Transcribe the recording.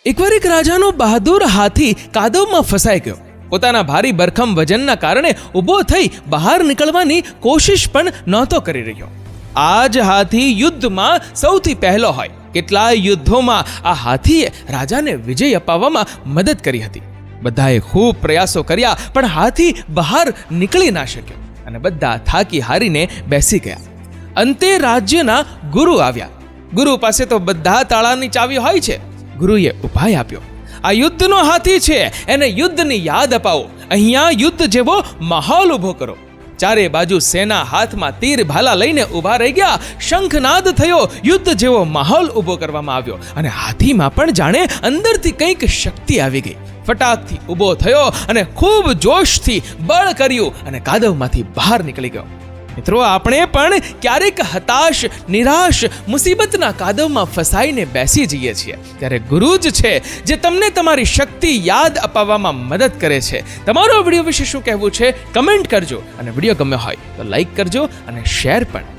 એકવાર એક રાજાનો બહાદુર હાથી કાદવમાં ફસાઈ ગયો. પોતાના ભારી ભરખમ વજનના કારણે ઊભો થઈ બહાર નીકળવાની કોશિશ પણ નહોતો કરી રહ્યો. આ જ હાથી યુદ્ધમાં સૌથી પહેલો હોય. કેટલાય યુદ્ધોમાં આ હાથીએ રાજાને વિજય અપાવવામાં મદદ કરી હતી. બધાએ ખૂબ પ્રયાસો કર્યા, પણ હાથી બહાર નીકળી ના શક્યો અને બધા થાકી હારીને બેસી ગયા. અંતે રાજ્યના ગુરુ આવ્યા. ગુરુ પાસે તો બધા તાળાની ચાવી હોય છે. ગુરુએ ઉપાય આપ્યો. આ યુદ્ધનો હાથી છે, એને યુદ્ધની યાદ અપાવો. અહીંયા યુદ્ધ જેવો માહોલ ઊભો કરો. ચારે બાજુ સેના હાથમાં તીર ભાલા લઈને ઊભા રહી ગયા. શંખનાદ થયો, યુદ્ધ જેવો માહોલ ઊભો કરવામાં આવ્યો અને હાથીમાં પણ જાણે અંદરથી કંઈક શક્તિ આવી ગઈ. ફટાકથી ઊભો થયો અને ખૂબ જોશથી બળ કર્યું અને કાદવમાંથી બહાર નીકળી ગયો. મિત્રો, આપણે પણ ક્યારેક હતાશ, નિરાશ, મુસીબતના કાદવમાં ફસાઈને બેસી જઈએ છીએ. ત્યારે ગુરુ જ છે જે તમને તમારી શક્તિ યાદ અપાવવામાં મદદ કરે છે. તમારો વિડીયો વિશે શું કહેવું છે કમેન્ટ કરજો અને વિડીયો ગમ્યો હોય તો લાઈક કરજો અને શેર પણ.